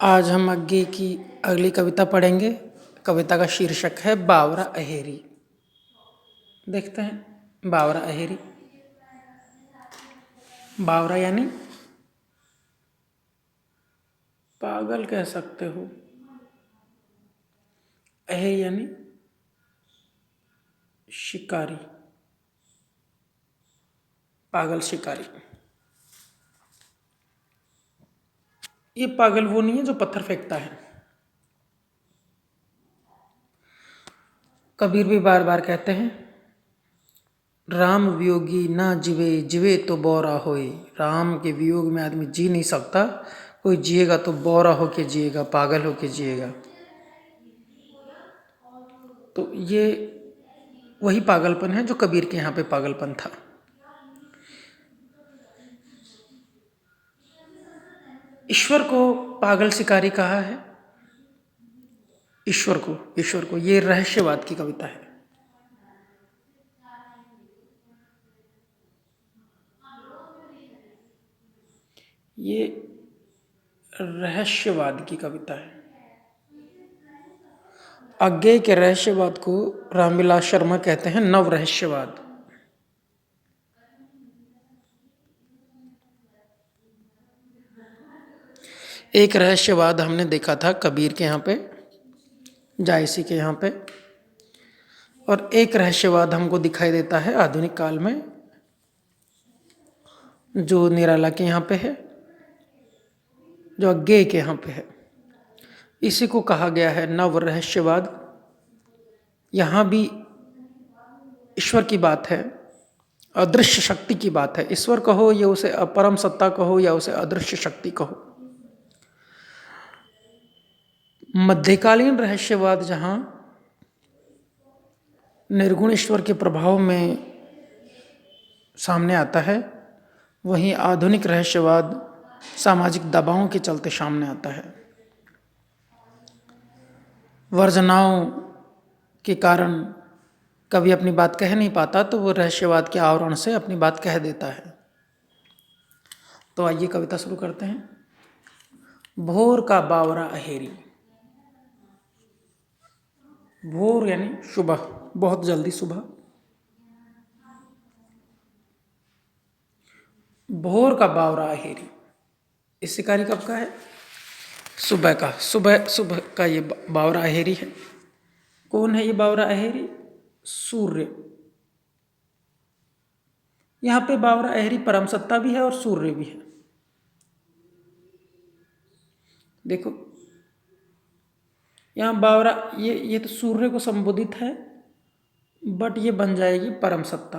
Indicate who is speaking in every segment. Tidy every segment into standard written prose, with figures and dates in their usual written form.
Speaker 1: आज हम आगे की अगली कविता पढ़ेंगे। कविता का शीर्षक है बावरा अहेरी। देखते हैं बावरा अहेरी। बावरा यानी पागल कह सकते हो, अहेरी यानी शिकारी, पागल शिकारी। ये पागल वो नहीं है जो पत्थर फेंकता है। कबीर भी बार बार कहते हैं, राम वियोगी ना जिवे, जिवे तो बौरा होए। राम के वियोग में आदमी जी नहीं सकता, कोई जिएगा तो बौरा होके जिएगा, पागल होके जिएगा। तो ये वही पागलपन है जो कबीर के यहाँ पे पागलपन था। ईश्वर को पागल शिकारी कहा है। ईश्वर को ये रहस्यवाद की कविता है। ये रहस्यवाद की कविता है। अज्ञेय के रहस्यवाद को रामविलास शर्मा कहते हैं नव रहस्यवाद। एक रहस्यवाद हमने देखा था कबीर के यहाँ पे, जायसी के यहाँ पे, और एक रहस्यवाद हमको दिखाई देता है आधुनिक काल में जो निराला के यहाँ पे है, जो अज्ञेय के यहाँ पे है। इसी को कहा गया है नव रहस्यवाद। यहाँ भी ईश्वर की बात है, अदृश्य शक्ति की बात है। ईश्वर कहो या उसे अपरम सत्ता कहो या उसे अदृश्य शक्ति कहो। मध्यकालीन रहस्यवाद जहाँ निर्गुण ईश्वर के प्रभाव में सामने आता है, वहीं आधुनिक रहस्यवाद सामाजिक दबावों के चलते सामने आता है। वर्जनाओं के कारण कभी अपनी बात कह नहीं पाता, तो वो रहस्यवाद के आवरण से अपनी बात कह देता है। तो आइए कविता शुरू करते हैं। भोर का बावरा अहेरी। भोर यानी सुबह, बहुत जल्दी सुबह। भोर का बावरा अहेरी, इस शिकारी कब का है? सुबह का। सुबह का ये बावरा अहेरी है। कौन है ये बावरा अहेरी? सूर्य। यहाँ पे बावरा अहेरी परम सत्ता भी है और सूर्य भी है। देखो यहाँ बावरा, ये तो सूर्य को संबोधित है, बट ये बन जाएगी परम सत्ता।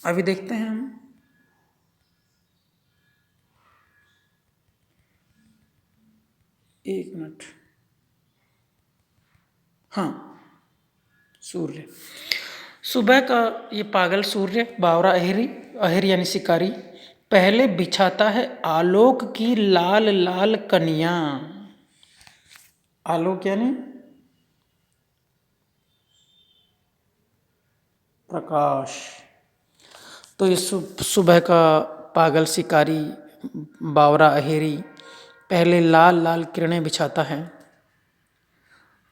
Speaker 1: अभी देखते हैं हम। एक मिनट। हाँ, सूर्य। सुबह का ये पागल सूर्य बावरा अहेरी, अहेरी यानी शिकारी, पहले बिछाता है आलोक की लाल लाल कनिया। आलोक यानी प्रकाश। तो ये सुबह का पागल शिकारी बावरा अहेरी पहले लाल लाल किरणें बिछाता है,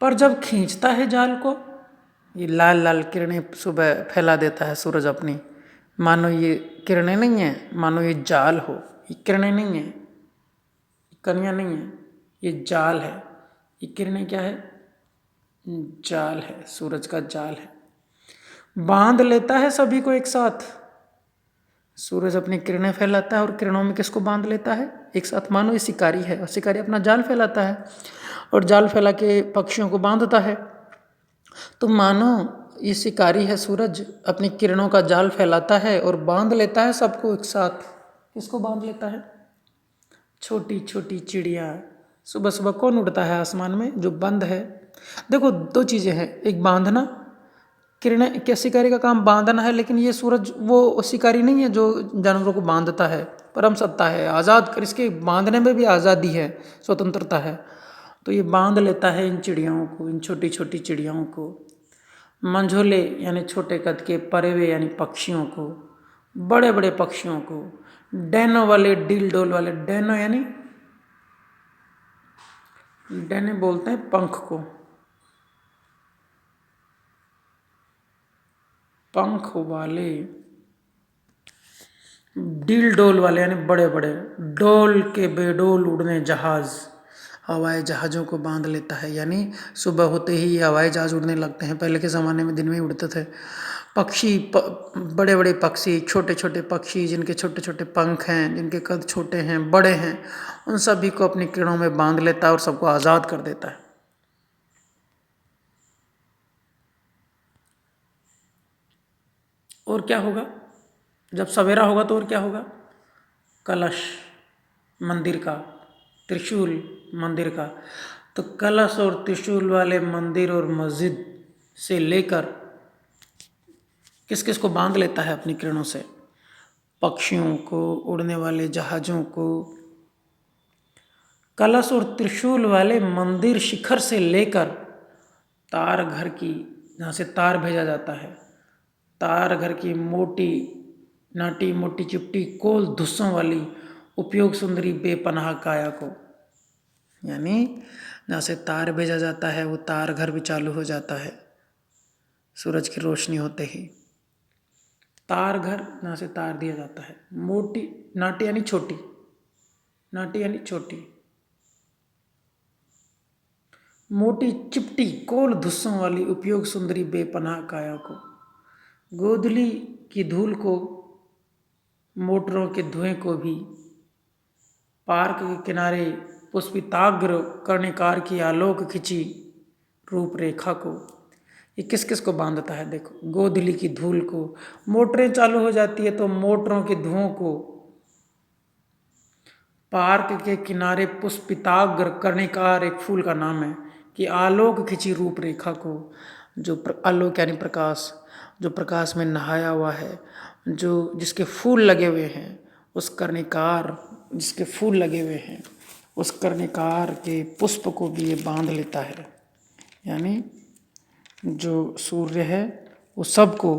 Speaker 1: पर जब खींचता है जाल को, ये लाल लाल किरणें सुबह फैला देता है सूरज अपनी, मानो ये किरणें नहीं है, मानो ये जाल हो। ये किरणें नहीं है, कनिया नहीं है, ये जाल है। ये किरणें क्या है? जाल है, सूरज का जाल है। बांध लेता है सभी को एक साथ। सूरज अपनी किरणें फैलाता है और किरणों में किसको बांध लेता है एक साथ? मानो ये शिकारी है और शिकारी अपना जाल फैलाता है और जाल फैला के पक्षियों को बांधता है। तो मानो ये शिकारी है सूरज, अपनी किरणों का जाल फैलाता है और बांध लेता है सबको एक साथ। किसको बांध लेता है? छोटी छोटी चिड़िया। सुबह सुबह कौन उड़ता है आसमान में? जो बंद है। देखो दो चीज़ें हैं, एक बांधना, किरणें क्या शिकारी का काम बांधना है, लेकिन ये सूरज वो शिकारी नहीं है जो जानवरों को बांधता है। परम सत्ता है, आज़ाद कर, इसके बांधने में भी आज़ादी है, स्वतंत्रता है। तो ये बांध लेता है इन चिड़ियाओं को, इन छोटी छोटी चिड़ियाओं को। मंझोले यानी छोटे कद के, परेवे यानी पक्षियों को, बड़े बड़े पक्षियों को, डैनो वाले, डील डोल वाले। डैनो यानी डैने बोलते हैं पंख को, पंख वाले। डील डोल वाले यानी बड़े बड़े, डोल के बेडोल उड़ने जहाज, हवाई जहाज़ों को बांध लेता है। यानी सुबह होते ही हवाई जहाज़ उड़ने लगते हैं। पहले के ज़माने में दिन में ही उड़ते थे। पक्षी, बड़े बड़े पक्षी, छोटे छोटे पक्षी जिनके छोटे छोटे पंख हैं, जिनके कद छोटे हैं, बड़े हैं, उन सभी को अपनी किरणों में बांध लेता है और सबको आज़ाद कर देता है। और क्या होगा जब सवेरा होगा? तो और क्या होगा? कलश मंदिर का, त्रिशूल मंदिर का। तो कलश और त्रिशूल वाले मंदिर और मस्जिद से लेकर किस किस को बांध लेता है अपनी किरणों से? पक्षियों को, उड़ने वाले जहाज़ों को। कलश और त्रिशूल वाले मंदिर शिखर से लेकर तार घर की, जहाँ से तार भेजा जाता है, तार घर की मोटी नाटी मोटी चिपटी कोल धुस्सों वाली उपयोग सुंदरी बेपनाह काया को। यानी जहाँ से तार भेजा जाता है वो तार घर भी चालू हो जाता है सूरज की रोशनी होते ही। तार घर जहाँ से तार दिया जाता है। मोटी नाटी यानी छोटी, नाटी यानी छोटी, मोटी चिपटी कोल धुस्सों वाली उपयोग सुंदरी बेपनाह काया को। गोधली की धूल को, मोटरों के धुएं को भी, पार्क के किनारे पुष्पिताग्र कर्णिकार की आलोक खिंची रूपरेखा को। ये किस किस को बांधता है? देखो, गोधली की धूल को, मोटरें चालू हो जाती है तो मोटरों के धुओं को, पार्क के किनारे पुष्पिताग्र कर्णिकार एक फूल का नाम है, कि आलोक खिंची रूपरेखा को। जो आलोक यानी प्रकाश, जो प्रकाश में नहाया हुआ है, जो जिसके फूल लगे हुए हैं, उस कर्णिकार जिसके फूल लगे हुए हैं, उस कर्णिकार के पुष्प को भी ये बांध लेता है। यानी जो सूर्य है वो सबको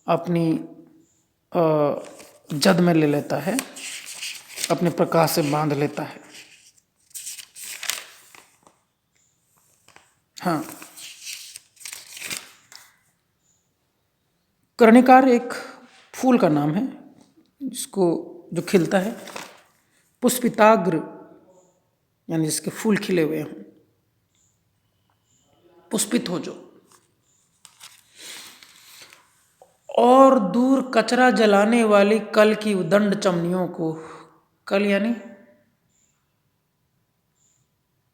Speaker 1: अपनी जद में ले लेता है, अपने प्रकाश से बांध लेता है। हाँ, कर्णिकार एक फूल का नाम है जिसको जो खिलता है, पुष्पिताग्र यानी जिसके फूल खिले हुए हों, पुष्पित हो जो। और दूर कचरा जलाने वाली कल की उदंड चमनियों को। कल यानी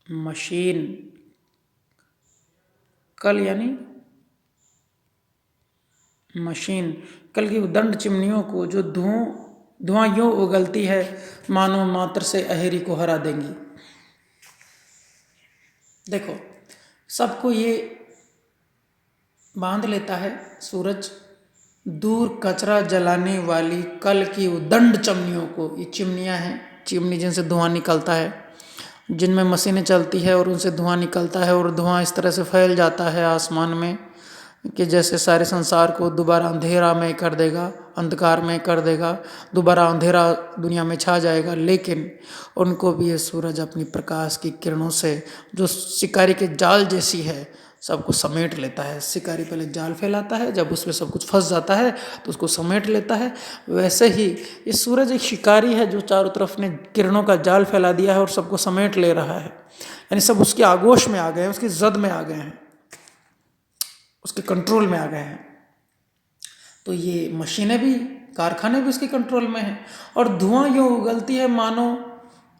Speaker 1: मशीन, कल यानी मशीन। कल की उदंड चिमनियों को जो धुआं यूं उगलती है मानो मात्र से अहेरी को हरा देंगी। देखो, सबको ये बांध लेता है सूरज। दूर कचरा जलाने वाली कल की उदंड चिमनियों को, ये चिमनियाँ हैं, चिमनी जिनसे धुआं निकलता है, जिनमें मशीनें चलती है और उनसे धुआं निकलता है और धुआं इस तरह से फैल जाता है आसमान में कि जैसे सारे संसार को दोबारा अंधेरा में कर देगा, अंधकार में कर देगा, दोबारा अंधेरा दुनिया में छा जाएगा। लेकिन उनको भी ये सूरज अपनी प्रकाश की किरणों से, जो शिकारी के जाल जैसी है, सबको समेट लेता है। शिकारी पहले जाल फैलाता है, जब उसमें सब कुछ फंस जाता है तो उसको समेट लेता है। वैसे ही ये सूरज एक शिकारी है जो चारों तरफ ने किरणों का जाल फैला दिया है और सबको समेट ले रहा है। यानी सब उसके आगोश में आ गए हैं, उसकी जद में आ गए हैं, उसके कंट्रोल में आ गए हैं। तो ये मशीनें भी, कारखाने भी उसके कंट्रोल में हैं। और धुआं यूँ उगलती है मानो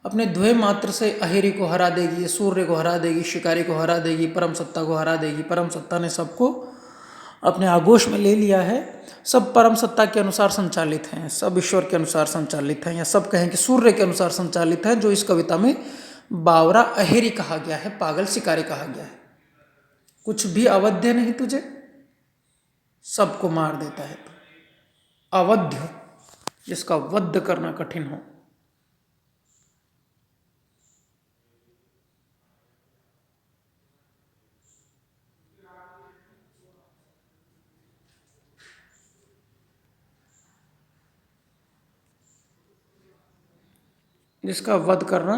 Speaker 1: अपने धुएं मात्र से अहेरी को हरा देगी, सूर्य को हरा देगी, शिकारी को हरा देगी, परम सत्ता को हरा देगी। परम सत्ता ने सबको अपने आगोश में ले लिया है। सब परम सत्ता के अनुसार संचालित हैं, सब ईश्वर के अनुसार संचालित हैं, या सब कहें कि सूर्य के अनुसार संचालित हैं, जो इस कविता में बावरा अहेरी कहा गया है, पागल शिकारी कहा गया है। कुछ भी अवध्य नहीं तुझे, सबको मार देता है। अवध्य, जिसका वध करना कठिन हो। जिसका वध करना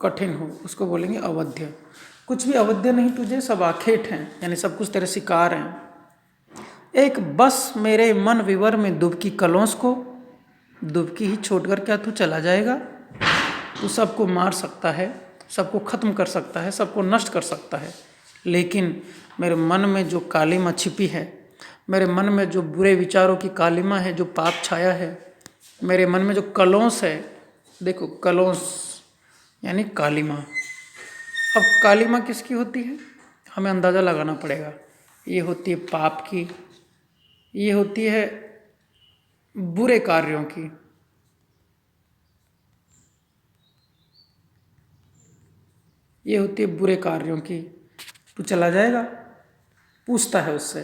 Speaker 1: कठिन हो उसको बोलेंगे अवध्य। कुछ भी अवध्य नहीं तुझे, सब आखेट हैं, यानी सब कुछ तेरे शिकार हैं। एक बस मेरे मन विवर में दुबकी कलौंस को, दुबकी ही छोड़कर क्या तू चला जाएगा? तू सबको मार सकता है, सबको खत्म कर सकता है, सबको नष्ट कर सकता है, लेकिन मेरे मन में जो कालिमा छिपी है, मेरे मन में जो बुरे विचारों की कालिमा है, जो पाप छाया है, मेरे मन में जो कलौंस है, देखो कलौंस यानी कालिमा। अब कालिमा किसकी होती है? हमें अंदाज़ा लगाना पड़ेगा। ये होती है पाप की, ये होती है बुरे कार्यों की, ये होती है बुरे कार्यों की। तू चला जाएगा? पूछता है उससे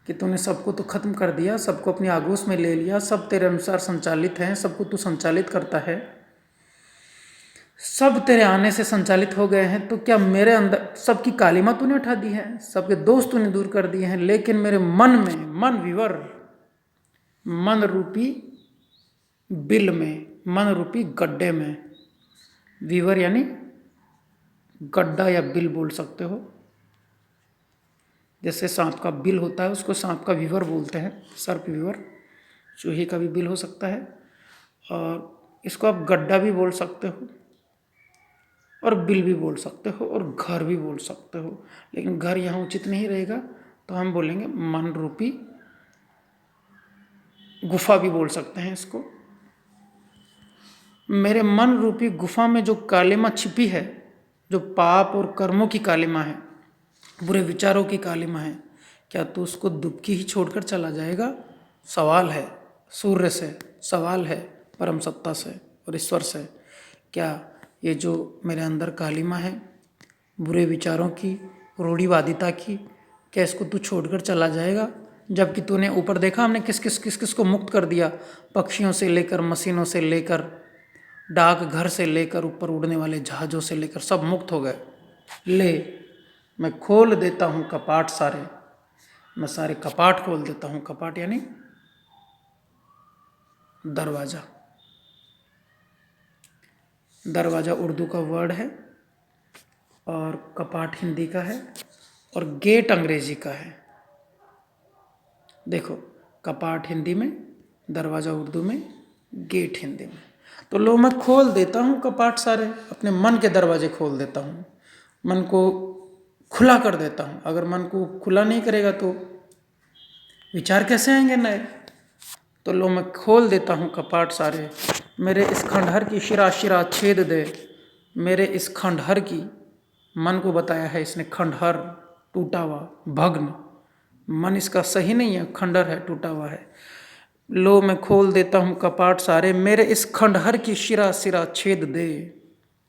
Speaker 1: कि तूने सबको तो खत्म कर दिया, सबको अपनी आगोश में ले लिया, सब तेरे अनुसार संचालित हैं, सबको तू संचालित करता है, सब तेरे आने से संचालित हो गए हैं, तो क्या मेरे अंदर सबकी कालिमा तूने उठा दी है, सबके दोष तूने दूर कर दिए हैं, लेकिन मेरे मन में, मन विवर, मन रूपी बिल में, मन रूपी गड्ढे में, विवर यानी गड्ढा या बिल बोल सकते हो। जैसे सांप का बिल होता है उसको सांप का विवर बोलते हैं, सर्प विवर। चूहे का भी बिल हो सकता है, और इसको आप गड्ढा भी बोल सकते हो, और बिल भी बोल सकते हो, और घर भी बोल सकते हो, लेकिन घर यहाँ उचित नहीं रहेगा, तो हम बोलेंगे मन रूपी गुफा भी बोल सकते हैं इसको। मेरे मन रूपी गुफा में जो कालिमा छिपी है, जो पाप और कर्मों की कालिमा है, बुरे विचारों की कालिमा है, क्या तू उसको दुबकी ही छोड़कर चला जाएगा? सवाल है सूर्य से, सवाल है परम सत्ता से और ईश्वर से। क्या ये जो मेरे अंदर कालिमा है बुरे विचारों की, रूढ़िवादिता की, क्या इसको तू छोड़कर चला जाएगा? जबकि तूने ऊपर देखा हमने किस किस को मुक्त कर दिया, पक्षियों से लेकर, मशीनों से लेकर, डाक घर से लेकर, ऊपर उड़ने वाले जहाज़ों से लेकर, सब मुक्त हो गए। ले मैं खोल देता हूँ कपाट सारे, मैं सारे कपाट खोल देता हूँ। कपाट यानी दरवाज़ा। दरवाज़ा उर्दू का वर्ड है, और कपाट हिंदी का है, और गेट अंग्रेजी का है। देखो, कपाट हिंदी में, दरवाज़ा उर्दू में, गेट हिंदी में। तो लो मैं खोल देता हूँ कपाट सारे, अपने मन के दरवाजे खोल देता हूँ, मन को खुला कर देता हूँ। अगर मन को खुला नहीं करेगा तो विचार कैसे आएंगे नए? तो लो मैं खोल देता हूँ कपाट सारे, मेरे इस खंडहर की शिरा शिरा छेद दे, मेरे इस खंडहर की, मन को बताया है इसने खंडहर, टूटा हुआ, भग्न, मन इसका सही नहीं है, खंडहर है, टूटा हुआ है। लो मैं खोल देता हूँ कपाट सारे, मेरे इस खंडहर की शिरा शिरा छेद दे।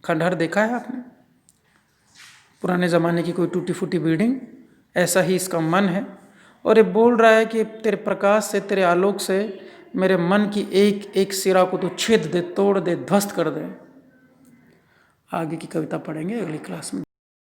Speaker 1: खंडहर देखा है आपने? पुराने ज़माने की कोई टूटी फूटी बिल्डिंग, ऐसा ही इसका मन है, और ये बोल रहा है कि तेरे प्रकाश से, तेरे आलोक से मेरे मन की एक एक सिरा को तो छेद दे, तोड़ दे, ध्वस्त कर दे। आगे की कविता पढ़ेंगे अगली क्लास में।